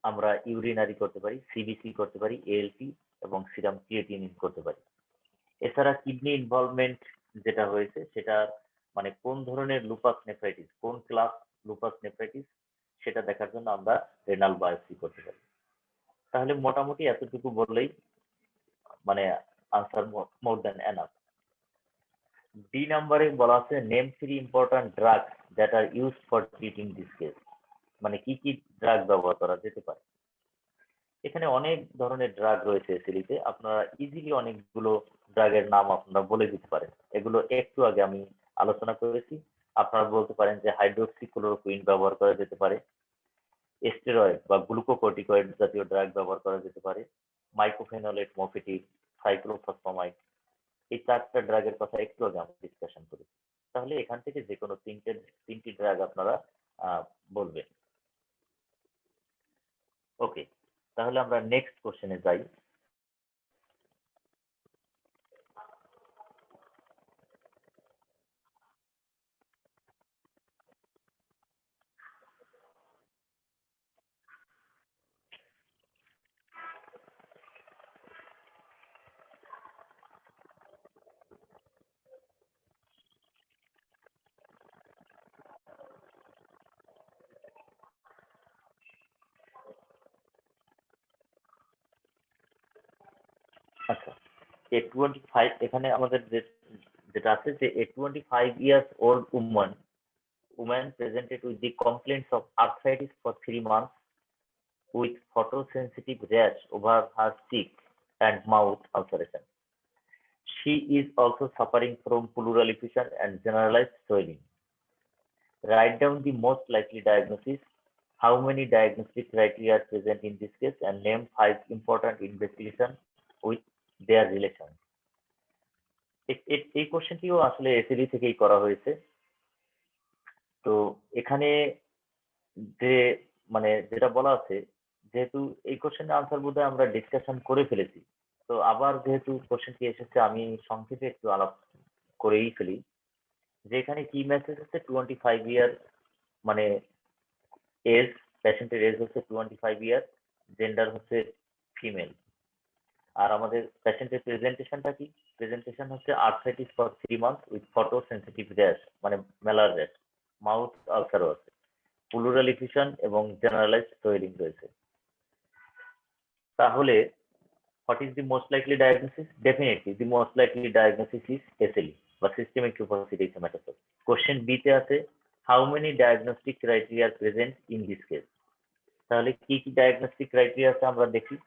আমরা ইউরিনারি করতে পারি, সিবিসি করতে পারি, এএলটি এবং সিরাম ক্রিয়েটিনিন করতে পারি। এছাড়া কিডনি ইনভলভমেন্ট যেটা হয়েছে সেটা মানে কোন ধরনের লুপাস নেফ্রাইটিস, কোন ক্লাস লুপাস নেফ্রাইটিস সেটা দেখার জন্য আমরা রেনাল বায়োপসি করতে পারি। তাহলে মোটামুটি এতটুকু বললেই মানে answer more than enough. D নাম্বারে বলা আছে name 3 important drug that are used for treating this case, মানে কি কি ড্রাগ ব্যবহার করা যেতে পারে। এখানে অনেক ধরনের ড্রাগ রয়েছে এসিলিতে, আপনারা ইজিলি অনেকগুলো ড্রাগের নাম আপনারা বলে দিতে পারেন, এগুলো একটু আগে আমি আলোচনা করেছি। আপনারা বলতে পারেন যে হাইড্রোক্সিক্লোরোকুইন ব্যবহার করা যেতে পারে, স্টেরয়েড বা গ্লুকোকর্টিকয়েড জাতীয় ড্রাগ ব্যবহার করা যেতে পারে, মাইক্রোফেনলেট, মফেটিভ, সাইক্লোফসফামাইড, এই 4টা ড্রাগের কথা একটু আগে আমরা ডিসকাশন করেছি। তাহলে এখান থেকে যে কোনো তিনটি ড্রাগ আপনারা বলবেন। ওকে, তাহলে আমরা নেক্সট কোশ্চেনে যাই। আচ্ছা, A25 এখানে আমাদের যেটা আছে যে A25 years old woman presented with the complaints of arthritis for 3 months with photosensitive rash over her cheek and mouth ulceration. She is also suffering from pleural effusion and generalized swelling. Write down the most likely diagnosis. How many diagnostic criteria are present in this case and name 5 important investigations with their relation. এই কোশ্চেনটিও আসলে SLE থেকেই করা হয়েছে। তো এখানে যে মানে যেটা বলা আছে, যেহেতু এই কোশ্চেনের আনসার বোধহয় আমরা ডিসকাশন করে ফেলেছি, তো আবার যেহেতু কোশ্চেনটি এসেছে আমি সংক্ষেপে একটু আলাপ করেই ফেলি। যে এখানে কি মেসেজ হচ্ছে 25 ইয়ার মানে এজ, পেশেন্টের এজ হচ্ছে 25 ইয়ার, জেন্ডার হচ্ছে ফিমেল। আর আমাদের পেশেন্টের প্রেজেন্টেশনটা কি, প্রেজেন্টেশন হচ্ছে arthritis for 3 months with photo sensitive rash মানে মেলার র্যাশ, মাউথ আলসারও আছে, প্লুরাল ইফিউশন এবং জেনারেলাইজড সোয়েলিং রয়েছে। তাহলে what is the most likely diagnosis? Definitely the most likely diagnosis is SLE বা systemic lupus erythematosus. Question B তে আছে how many diagnostic criteria are present in this case? তাহলে কি কি diagnostic criteria আছে আমরা দেখি।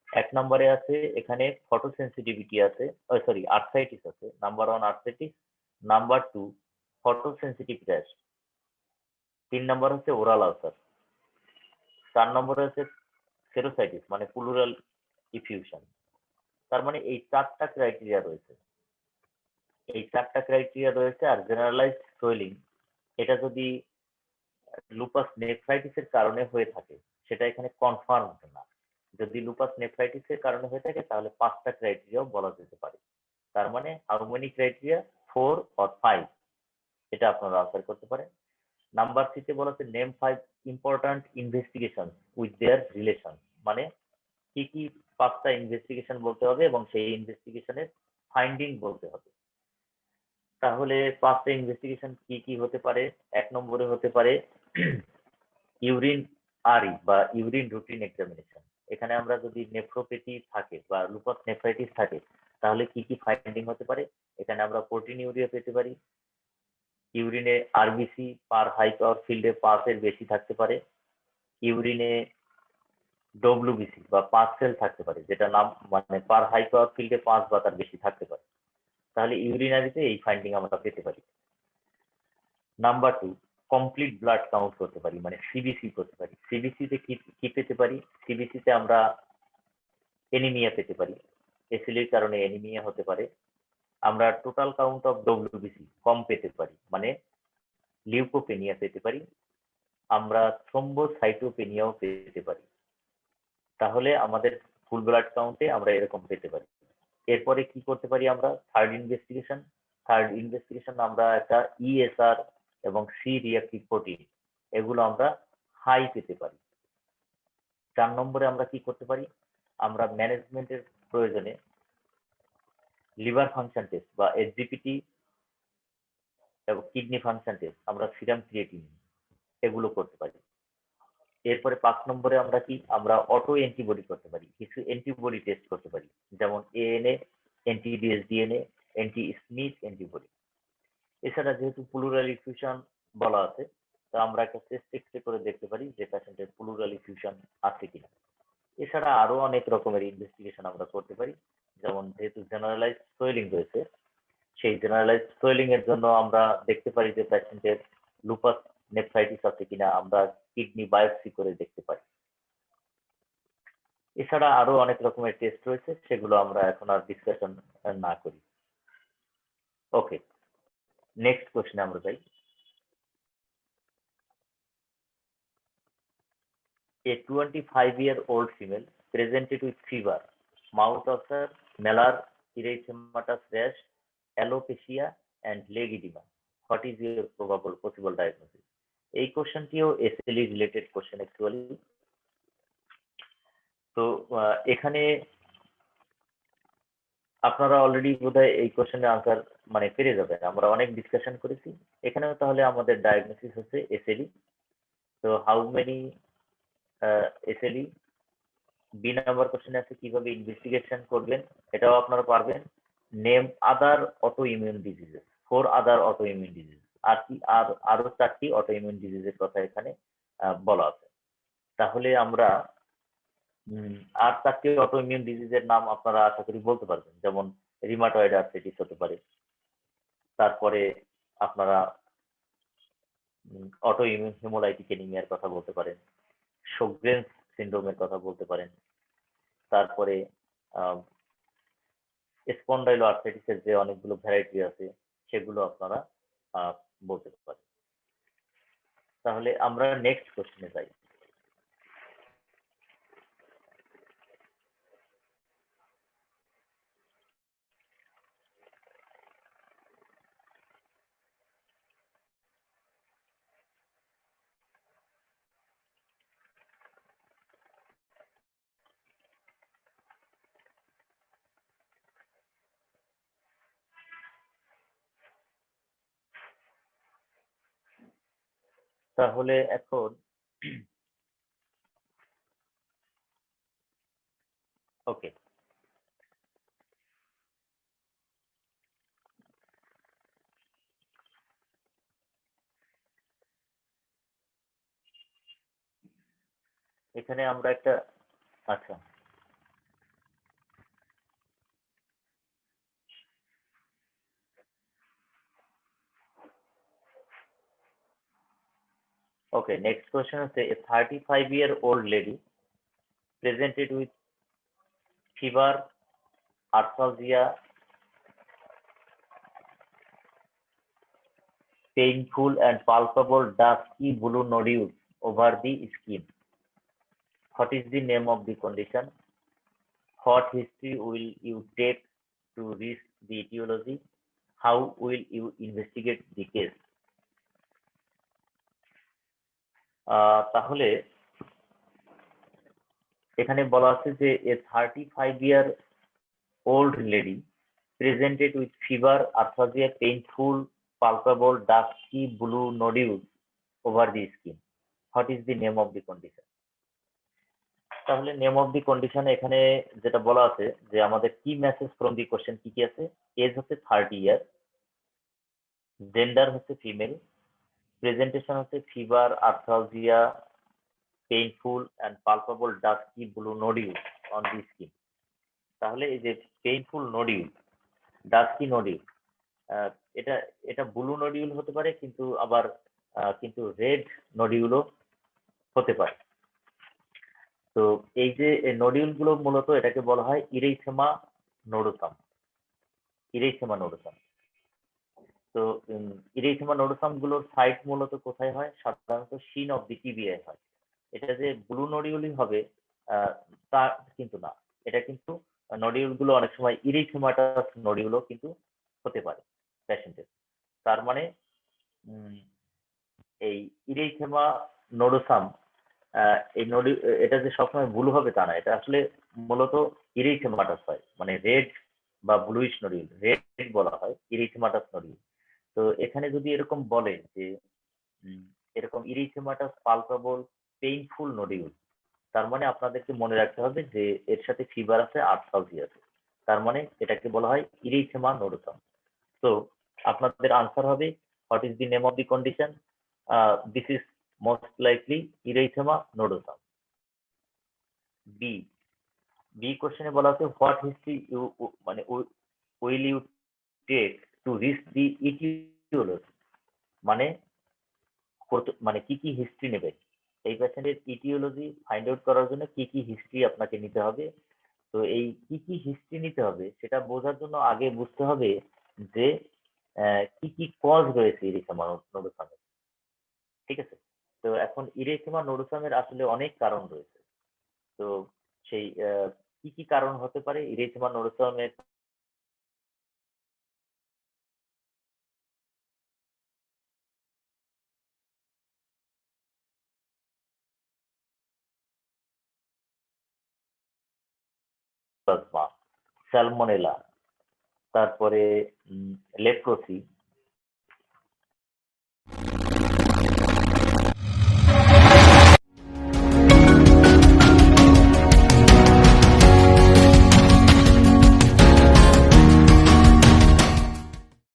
এক নম্বরে আছে এখানে ফটোসেন্সিটিভিটি আছে, সরি আর্থ্রাইটিস আছে, নাম্বার 1 আর্থ্রাইটিস, নাম্বার 2 ফটোসেন্সিটিভ র্যাশ, 3 নম্বর হচ্ছে ওরাল আলসার, 4 নম্বরে আছে সেরোসাইটিস মানে প্লুরাল ইফিউশন। তার মানে এই 4টা ক্রাইটেরিয়া রয়েছে, এই 4টা ক্রাইটেরিয়া রয়েছে। আর জেনারেলাইজড সোয়েলিং এটা যদি লুপাস নেফ্রাইটিসের কারণে হয়ে থাকে সেটা এখানে কনফার্ম না। যদি লুপাস নেফ্রাইটিসের কারণে হয়ে থাকে তাহলে 5টা ক্রাইটেরিয়াও বলা যেতে পারে। তার মানে হাউ মেনি ক্রাইটেরিয়া, 4 অর 5, এটা আপনারা আনসার করতে পারেন। নাম্বার 3 তে বলা আছে name 5 important investigation with their relation, মানে কি কি 5টা ইনভেস্টিগেশন বলতে হবে এবং সেই ইনভেস্টিগেশনের ফাইন্ডিং বলতে হবে। তাহলে 5টা ইনভেস্টিগেশন কি কি হতে পারে? 1 নম্বরে হতে পারে ইউরিন আরই বা ইউরিন রুটিন এক্সামিনেশন। এখানে আমরা যদি নেফ্রোপ্যাথি থাকে বা লুপাস নেফ্রাইটিস থাকে তাহলে কি কি ফাইন্ডিং হতে পারে? এখানে আমরা প্রোটিনিউরিয়া পেতে পারি, ইউরিনে আরবিসি পার হাই পাওয়ার ফিল্ডে 5 এর বেশি থাকতে পারে, ইউরিনে ডব্লিউবিসি বা 5 সেল থাকতে পারে, যেটা নাম মানে পার হাই পাওয়ার ফিল্ডে 5 বা তার বেশি থাকতে পারে। তাহলে ইউরিনারিতে এই ফাইন্ডিং আমরা পেতে পারি। নাম্বার 2, কমপ্লিট ব্লাড কাউন্ট করতে পারি, মানে সিবিসি করতে পারি। সিবিসিতে কি পেতে পারি? সিবিসিতে আমরা এনিমিয়া পেতে পারি, এসিলির কারণে এনিমিয়া হতে পারে। আমরা টোটাল কাউন্ট অফ ডব্লিউবিসি কম পেতে পারি, মানে লিউকোপেনিয়া পেতে পারি। আমরা থ্রম্বোসাইটোপেনিয়াও পেতে পারি। তাহলে আমাদের ফুল ব্লাড কাউন্টে আমরা এরকম পেতে পারি। এরপরে কি করতে পারি আমরা? থার্ড ইনভেস্টিগেশন আমরা একটা ইএসআর এবং সি রিঅ্যাক্টিভ প্রোটিন এগুলো আমরা হাই পেতে পারি। 4 নম্বরে আমরা কি করতে পারি? আমরা ম্যানেজমেন্টের প্রয়োজনে লিভার ফাংশন টেস্ট বা এসজিপিটি এবং কিডনি ফাংশন টেস্ট, আমরা সিরাম ক্রিয়েটিন এগুলো করতে পারি। এরপরে 5 নম্বরে আমরা কি? আমরা অটো অ্যান্টিবডি করতে পারি, কিছু অ্যান্টিবডি টেস্ট করতে পারি, যেমন এএনএ, অ্যান্টি-ডিএসডিএনএ, অ্যান্টি-স্মিথ অ্যান্টিবডি। এছাড়া যেহেতু প্লুরাল ইফিউশন বলা আছে, তো আমরা একটা চেস্ট এক্সরে করে দেখতে পারি যে পেশেন্টের প্লুরাল ইফিউশন আছে কিনা। এছাড়া আরো অনেক রকমের ইনভেস্টিগেশন আমরা করতে পারি, যেমন যেহেতু জেনারেলাইজড সোয়েলিং রয়েছে, সেই জেনারেলাইজড সোয়েলিং এর জন্য আমরা দেখতে পারি যে পেশেন্টের লুপাস নেফ্রাইটিস আছে কিনা, আমরা কিডনি বায়োপসি করে দেখতে পারি। এছাড়া আরো অনেক রকমের টেস্ট রয়েছে, সেগুলো আমরা এখন আর ডিসকাশন না করি। ওকে, নেক্সট কোশ্চেনে আমরা যাই। A 25-year-old female presented with fever, mouth ulcer, malar erythematous rash, alopecia, and leg edema. What is your possible diagnosis? এই কোশ্চেনটিও এসএলই রিলেটেড কোশ্চেন অ্যাকচুয়ালি। তো এখানে আপনারা অলরেডি বোধহয় এই কোশ্চেনের আনসার মানে পেরে যাবেন, আমরা অনেক ডিসকাশন করেছি। এখানেও তাহলে আমাদের ডায়াগনোসিস হচ্ছে এসএলই। তো how many SLE? B number কোশ্চেনে আছে কিভাবে ইনভেস্টিগেশন করবেন, এটাও আপনারা পারবেন। Name other auto immune diseases, 4 other auto immune disease, আর কি আরো 4টি অটো ইমিউন ডিজিজের কথা এখানে বলা আছে। তাহলে আমরা আর 4টি অটো ইমিউন ডিজিজের নাম আপনারা আশা করি বলতে পারবেন, যেমন রিমাটয়েড আর্থ্রাইটিস হতে পারে, তারপরে আপনারা অটো ইমিউন হেমোলাইটিক অ্যানিমিয়ার কথা বলতে পারেন, শোগ্রেনস সিনড্রোমের কথা বলতে পারেন, তারপরে স্পন্ডাইলো আর্থ্রাইটিসের যে অনেকগুলো ভ্যারাইটি আছে সেগুলো আপনারা বলতে পারেন। তাহলে আমরা নেক্সট কোশ্চেনে যাই। তাহলে এখন ওকে, এখানে আমরা একটা আচ্ছা ওকে, নেক্সট কোশ্চেন হচ্ছে a 35-year-old lady presented with fever, arthralgia, painful and palpable dusky blue nodules over the skin. What is the name of the condition? What history will you take to reach the etiology? How will you investigate the case? তাহলে এখানে বলা আছে যে a 35-year-old lady presented with fever, arthralgia, painful, palpable, dusky blue nodules over the skin. What is the name of the condition? তাহলে name of the condition এখানে যেটা বলা আছে যে আমাদের কি মেসেজ ফ্রম দি কোশ্চেন কি কি আছে, এজ হচ্ছে 30 ইয়ার, জেন্ডার হচ্ছে ফিমেল, প্রেজেন্টেশন হচ্ছে fever, arthralgia, painful and palpable dusky blue nodule on the skin. তাহলে এই যে পেইনফুল নোডিউল, ডাস্কি নোডিউল, এটা এটা ব্লু নোডিউল হতে পারে, কিন্তু আবার কিন্তু রেড নোডিউলও হতে পারে। তো এই যে নোডিউল গুলো মূলত এটাকে বলা হয় ইরেইথেমা নোডোসাম। ইরেইথেমা নোডোসাম। তো ইরেইথেমা নোডোসাম গুলোর সাইট মূলত কোথায় হয়? সাধারণত শিন অফ দি টিবিআই হয়। এটা যে ব্লু নোডিউলই হবে তা কিন্তু না, এটা কিন্তু নোডিউল গুলো অনেক সময় ইরেইথেমাটাস নোডিউলও কিন্তু হতে পারে পেশেন্টের। তার মানে এই ইরেইথেমা নোডোসাম এই এটা যে সবসময় ব্লু হবে তা না, এটা আসলে মূলত ইরেইথেমাটাস হয়, মানে রেড বা ব্লুইশ নোডিউল, রেড বলা হয় ইরেইথেমাটাস নোডিউল। তো এখানে যদি এরকম বলে যে এরকম ইরিথেমাটাস পালপেবল পেইনফুল নোডিউল, তার মানে আপনাদেরকে মনে রাখতে হবে যে এর সাথে ফিভার আছে, আর্থ্রালজিয়া আছে, তার মানে এটাকে বলা হয় ইরিথেমা নোডোসাম। তো আপনাদের আনসার হবে what is the name of the condition? This is most likely erythema nodosum. B B কোশ্চেনে বলা আছে হোয়াট হিস্ট্রি ইউ মানে will you take to reach the aetiology, মানে মানে কি কি হিস্ট্রি নেবে এই পেশেন্টের ইটিওলজি ফাইন্ড আউট করার জন্য কি কি হিস্ট্রি আপনাকে নিতে হবে। তো এই কি কি হিস্ট্রি নিতে হবে সেটা বোঝার জন্য আগে বুঝতে হবে যে কি কি কজ রয়েছে ইরিথেমা নোডোসামের। ঠিক আছে, তো এখন ইরিথেমা নোডোসামের আসলে অনেক কারণ রয়েছে। তো সেই কি কি কারণ হতে পারে ইরিথেমা নোডোসামের? প্লাজমা, স্যালমোনেলা, তারপরে লেপ্রোসি,